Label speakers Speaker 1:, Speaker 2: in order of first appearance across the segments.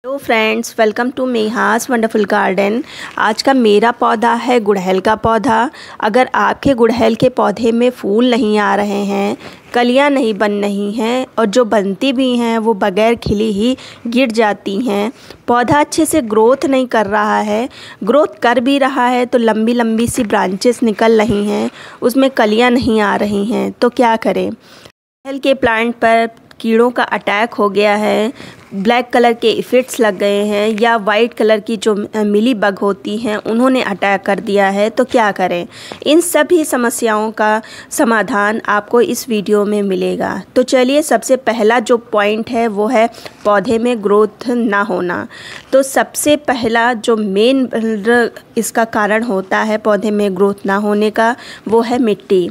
Speaker 1: Hello friends, welcome to मेहास wonderful garden. आज का मेरा पौधा है गुड़हल का पौधा। अगर आपके गुड़हल के पौधे में फूल नहीं आ रहे हैं, कलियां नहीं बन रही हैं और जो बनती भी हैं वो बगैर खिली ही गिर जाती हैं, पौधा अच्छे से ग्रोथ नहीं कर रहा है, ग्रोथ कर भी रहा है तो लंबी लंबी सी ब्रांचेस निकल रही हैं, उसमें कलियां नहीं आ रही हैं, तो क्या करें। गुड़हल के प्लांट पर कीड़ों का अटैक हो गया है, ब्लैक कलर के इफिट्स लग गए हैं या वाइट कलर की जो मिली बग होती हैं उन्होंने अटैक कर दिया है, तो क्या करें। इन सभी समस्याओं का समाधान आपको इस वीडियो में मिलेगा। तो चलिए, सबसे पहला जो पॉइंट है वो है पौधे में ग्रोथ ना होना। तो सबसे पहला जो मेन इसका कारण होता है पौधे में ग्रोथ ना होने का, वो है मिट्टी।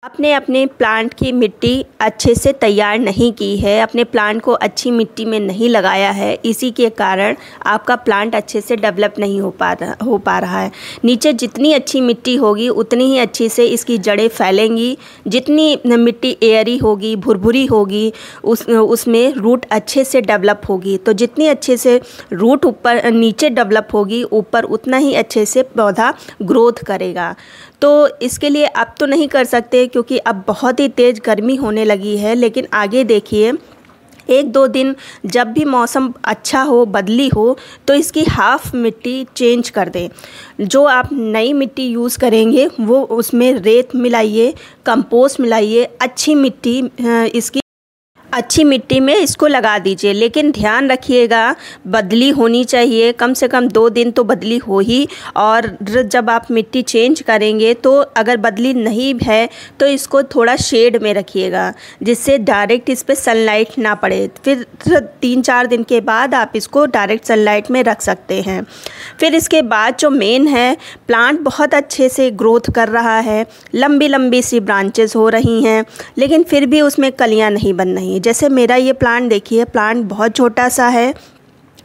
Speaker 1: आपने अपने प्लांट की मिट्टी अच्छे से तैयार नहीं की है, अपने प्लांट को अच्छी मिट्टी में नहीं लगाया है, इसी के कारण आपका प्लांट अच्छे से डेवलप नहीं हो पा रहा है। नीचे जितनी अच्छी मिट्टी होगी उतनी ही अच्छी से इसकी जड़ें फैलेंगी। जितनी मिट्टी एयरी होगी, भुरभुरी होगी, उसमें रूट अच्छे से डेवलप होगी। तो जितनी अच्छे से रूट ऊपर नीचे डेवलप होगी, ऊपर उतना ही अच्छे से पौधा ग्रोथ करेगा। तो इसके लिए अब तो नहीं कर सकते क्योंकि अब बहुत ही तेज़ गर्मी होने लगी है, लेकिन आगे देखिए, 1-2 दिन जब भी मौसम अच्छा हो, बदली हो, तो इसकी हाफ़ मिट्टी चेंज कर दें। जो आप नई मिट्टी यूज़ करेंगे वो उसमें रेत मिलाइए, कंपोस्ट मिलाइए, अच्छी मिट्टी में इसको लगा दीजिए। लेकिन ध्यान रखिएगा, बदली होनी चाहिए, कम से कम 2 दिन तो बदली हो ही। और जब आप मिट्टी चेंज करेंगे तो अगर बदली नहीं है तो इसको थोड़ा शेड में रखिएगा, जिससे डायरेक्ट इस पर सनलाइट ना पड़े। फिर 3-4 दिन के बाद आप इसको डायरेक्ट सनलाइट में रख सकते हैं। फिर इसके बाद जो मेन है, प्लांट बहुत अच्छे से ग्रोथ कर रहा है, लंबी लंबी सी ब्रांचेस हो रही हैं, लेकिन फिर भी उसमें कलियां नहीं बन रही। जैसे मेरा ये प्लांट देखिए, प्लांट बहुत छोटा सा है,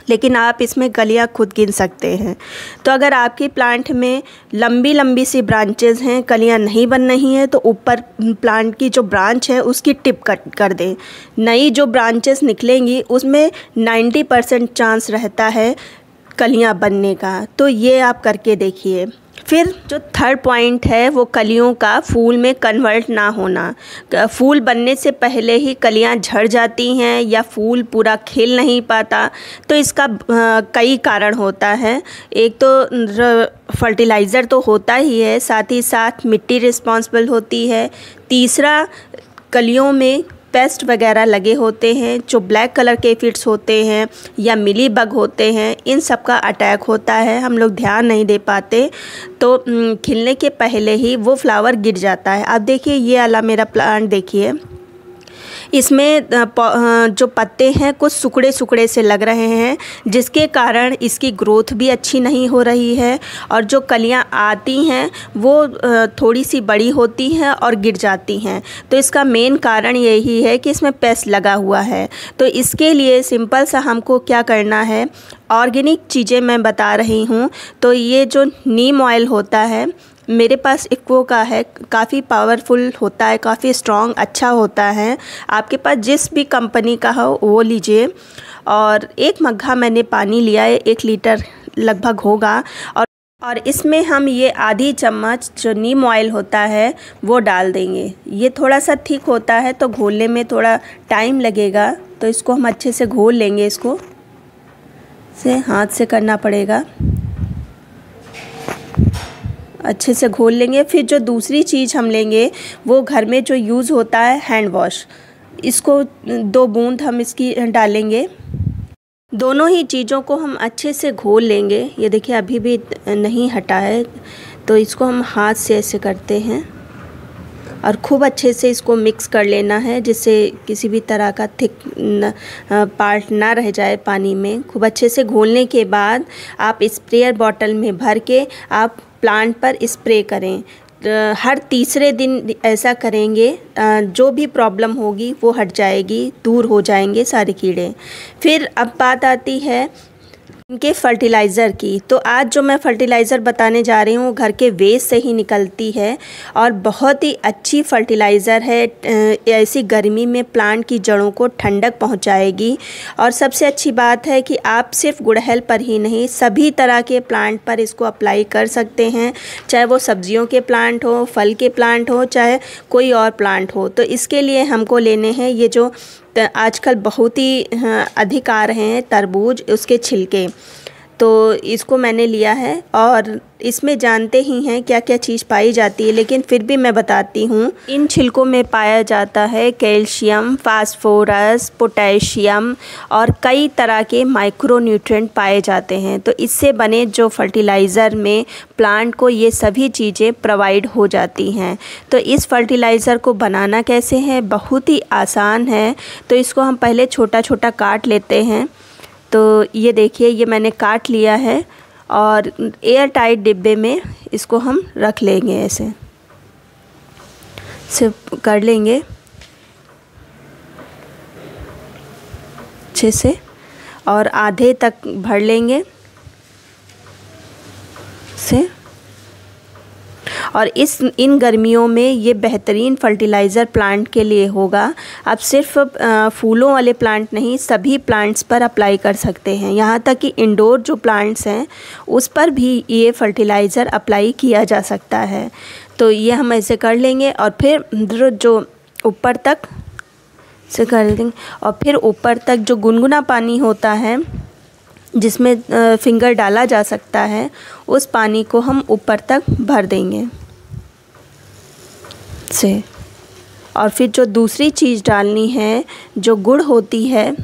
Speaker 1: लेकिन आप इसमें कलियां खुद गिन सकते हैं। तो अगर आपकी प्लांट में लंबी लंबी सी ब्रांचेस हैं, कलियां नहीं बन रही हैं, तो ऊपर प्लांट की जो ब्रांच है उसकी टिप कट कर दें। नई जो ब्रांचेस निकलेंगी उसमें 90% चांस रहता है कलियां बनने का। तो ये आप करके देखिए। फिर जो थर्ड पॉइंट है वो कलियों का फूल में कन्वर्ट ना होना। फूल बनने से पहले ही कलियां झड़ जाती हैं या फूल पूरा खिल नहीं पाता, तो इसका कई कारण होता है। एक तो फर्टिलाइज़र तो होता ही है, साथ ही साथ मिट्टी रिस्पॉन्सिबल होती है। तीसरा, कलियों में पेस्ट वगैरह लगे होते हैं, जो ब्लैक कलर के फिट्स होते हैं या मिली बग होते हैं, इन सब का अटैक होता है। हम लोग ध्यान नहीं दे पाते, तो खिलने के पहले ही वो फ्लावर गिर जाता है। अब देखिए, ये वाला मेरा प्लांट देखिए, इसमें जो पत्ते हैं कुछ सुकड़े सुकड़े से लग रहे हैं, जिसके कारण इसकी ग्रोथ भी अच्छी नहीं हो रही है और जो कलियां आती हैं वो थोड़ी सी बड़ी होती हैं और गिर जाती हैं। तो इसका मेन कारण यही है कि इसमें पेस्ट लगा हुआ है। तो इसके लिए सिंपल सा हमको क्या करना है, ऑर्गेनिक चीज़ें मैं बता रही हूँ। तो ये जो नीम ऑयल होता है, मेरे पास इक्को का है, काफ़ी पावरफुल होता है, काफ़ी स्ट्रॉन्ग अच्छा होता है। आपके पास जिस भी कंपनी का हो वो लीजिए। और 1 मग्घा मैंने पानी लिया है, 1 लीटर लगभग होगा। और इसमें हम ये आधी चम्मच जो नीम ऑयल होता है वो डाल देंगे। ये थोड़ा सा थिक होता है तो घोलने में थोड़ा टाइम लगेगा, तो इसको हम अच्छे से घोल लेंगे। इसको हाथ से करना पड़ेगा, अच्छे से घोल लेंगे। फिर जो दूसरी चीज़ हम लेंगे वो घर में जो यूज़ होता है, हैंड वॉश। इसको 2 बूंद हम इसकी डालेंगे। दोनों ही चीज़ों को हम अच्छे से घोल लेंगे। ये देखिए, अभी भी नहीं हटा है, तो इसको हम हाथ से ऐसे करते हैं और खूब अच्छे से इसको मिक्स कर लेना है, जिससे किसी भी तरह का थिक पार्ट ना रह जाए पानी में। खूब अच्छे से घोलने के बाद आप स्प्रेयर बॉटल में भर के आप प्लांट पर स्प्रे करें। हर तीसरे दिन ऐसा करेंगे, जो भी प्रॉब्लम होगी वो हट जाएगी, दूर हो जाएंगे सारे कीड़े। फिर अब बात आती है इनके फर्टिलाइज़र की। तो आज जो मैं फर्टिलाइज़र बताने जा रही हूँ घर के वेस्ट से ही निकलती है और बहुत ही अच्छी फर्टिलाइज़र है। ऐसी गर्मी में प्लांट की जड़ों को ठंडक पहुँचाएगी। और सबसे अच्छी बात है कि आप सिर्फ गुड़हल पर ही नहीं, सभी तरह के प्लांट पर इसको अप्लाई कर सकते हैं, चाहे वो सब्जियों के प्लांट हो, फल के प्लांट हो, चाहे कोई और प्लांट हो। तो इसके लिए हमको लेने हैं ये जो आजकल बहुत ही अधिक आ रहे हैं तरबूज, उसके छिलके। तो इसको मैंने लिया है और इसमें जानते ही हैं क्या क्या चीज़ पाई जाती है, लेकिन फिर भी मैं बताती हूँ। इन छिलकों में पाया जाता है कैल्शियम, फास्फोरस, पोटेशियम और कई तरह के माइक्रोन्यूट्रिएंट पाए जाते हैं। तो इससे बने जो फर्टिलाइज़र में प्लांट को ये सभी चीज़ें प्रोवाइड हो जाती हैं। तो इस फर्टिलाइज़र को बनाना कैसे है, बहुत ही आसान है। तो इसको हम पहले छोटा छोटा काट लेते हैं। तो ये देखिए, ये मैंने काट लिया है और एयर टाइट डिब्बे में इसको हम रख लेंगे। ऐसे सिर्फ कर लेंगे अच्छे से और आधे तक भर लेंगे से। और इन गर्मियों में ये बेहतरीन फर्टिलाइज़र प्लांट के लिए होगा। आप सिर्फ फूलों वाले प्लांट नहीं, सभी प्लांट्स पर अप्लाई कर सकते हैं। यहाँ तक कि इंडोर जो प्लांट्स हैं उस पर भी ये फर्टिलाइज़र अप्लाई किया जा सकता है। तो ये हम ऐसे कर लेंगे और फिर जो ऊपर तक से कर देंगे और फिर ऊपर तक जो गुनगुना पानी होता है जिसमें फिंगर डाला जा सकता है, उस पानी को हम ऊपर तक भर देंगे से। और फिर जो दूसरी चीज़ डालनी है, जो गुड़ होती है,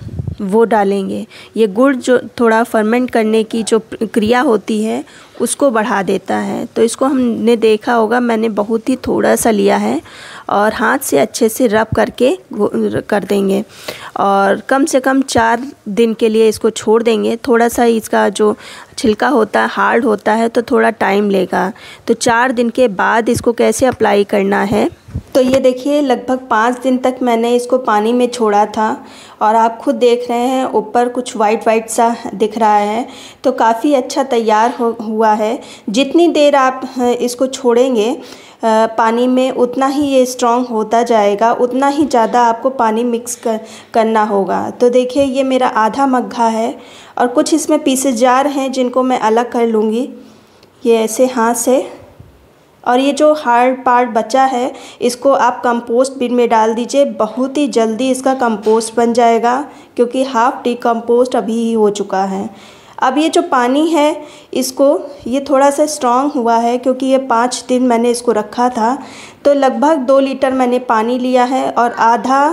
Speaker 1: वो डालेंगे। ये गुड़ जो थोड़ा फर्मेंट करने की जो क्रिया होती है उसको बढ़ा देता है। तो इसको हमने देखा होगा, मैंने बहुत ही थोड़ा सा लिया है और हाथ से अच्छे से रब करके कर देंगे और कम से कम 4 दिन के लिए इसको छोड़ देंगे। थोड़ा सा इसका जो छिलका होता है हार्ड होता है तो थोड़ा टाइम लेगा। तो 4 दिन के बाद इसको कैसे अप्लाई करना है, तो ये देखिए लगभग 5 दिन तक मैंने इसको पानी में छोड़ा था और आप खुद देख रहे हैं ऊपर कुछ वाइट सा दिख रहा है। तो काफ़ी अच्छा तैयार हुआ है। जितनी देर आप इसको छोड़ेंगे पानी में उतना ही ये स्ट्रॉन्ग होता जाएगा, उतना ही ज़्यादा आपको पानी मिक्स करना होगा। तो देखिए ये मेरा आधा मग्घा है और कुछ इसमें पीसेस जार हैं जिनको मैं अलग कर लूँगी ये ऐसे हाथ से। और ये जो हार्ड पार्ट बचा है इसको आप कंपोस्ट बिन में डाल दीजिए, बहुत ही जल्दी इसका कंपोस्ट बन जाएगा क्योंकि हाफ डिकम्पोस्ट अभी ही हो चुका है। अब ये जो पानी है इसको, ये थोड़ा सा स्ट्रॉन्ग हुआ है क्योंकि ये 5 दिन मैंने इसको रखा था। तो लगभग 2 लीटर मैंने पानी लिया है और आधा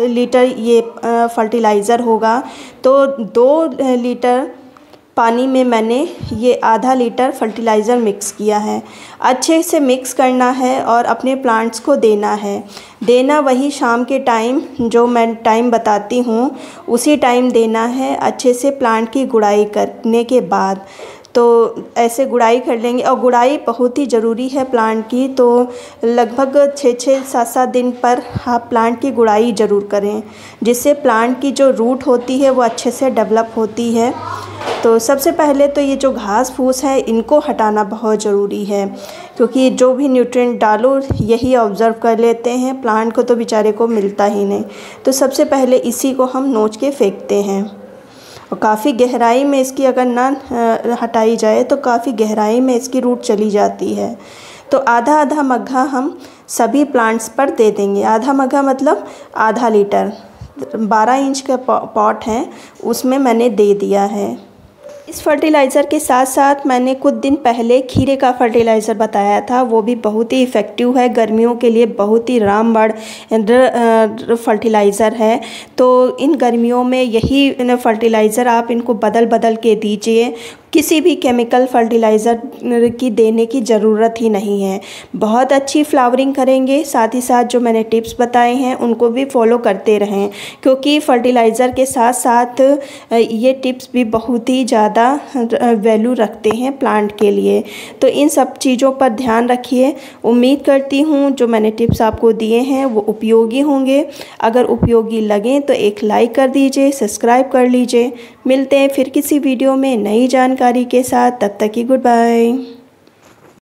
Speaker 1: लीटर ये फर्टिलाइज़र होगा। तो 2 लीटर पानी में मैंने ये आधा लीटर फर्टिलाइज़र मिक्स किया है। अच्छे से मिक्स करना है और अपने प्लांट्स को देना है। देना वही शाम के टाइम जो मैं टाइम बताती हूँ उसी टाइम देना है, अच्छे से प्लांट की गुड़ाई करने के बाद। तो ऐसे गुड़ाई कर लेंगे और गुड़ाई बहुत ही ज़रूरी है प्लांट की। तो लगभग 6-6, 7-7 दिन पर आप प्लांट की गुड़ाई ज़रूर करें, जिससे प्लांट की जो रूट होती है वो अच्छे से डेवलप होती है। तो सबसे पहले तो ये जो घास फूस है इनको हटाना बहुत ज़रूरी है क्योंकि जो भी न्यूट्रिएंट डालो यही ऑब्ज़र्व कर लेते हैं, प्लांट को तो बेचारे को मिलता ही नहीं। तो सबसे पहले इसी को हम नोच के फेंकते हैं और काफ़ी गहराई में इसकी अगर ना हटाई जाए तो काफ़ी गहराई में इसकी रूट चली जाती है। तो आधा आधा मग्घा हम सभी प्लांट्स पर दे देंगे। आधा मग्घा मतलब आधा लीटर, 12 इंच का पॉट है उसमें मैंने दे दिया है। इस फर्टिलाइज़र के साथ साथ मैंने कुछ दिन पहले खीरे का फर्टिलाइज़र बताया था, वो भी बहुत ही इफ़ेक्टिव है, गर्मियों के लिए बहुत ही रामबाण फर्टिलाइज़र है। तो इन गर्मियों में यही फर्टिलाइज़र आप इनको बदल बदल के दीजिए, किसी भी केमिकल फर्टिलाइज़र की देने की ज़रूरत ही नहीं है। बहुत अच्छी फ्लावरिंग करेंगे। साथ ही साथ जो मैंने टिप्स बताए हैं उनको भी फॉलो करते रहें क्योंकि फर्टिलाइज़र के साथ साथ ये टिप्स भी बहुत ही ज़्यादा ज़्यादा वैल्यू रखते हैं प्लांट के लिए। तो इन सब चीज़ों पर ध्यान रखिए। उम्मीद करती हूँ जो मैंने टिप्स आपको दिए हैं वो उपयोगी होंगे। अगर उपयोगी लगें तो एक लाइक कर दीजिए, सब्सक्राइब कर लीजिए। मिलते हैं फिर किसी वीडियो में नई जानकारी के साथ। तब तक की गुड बाय।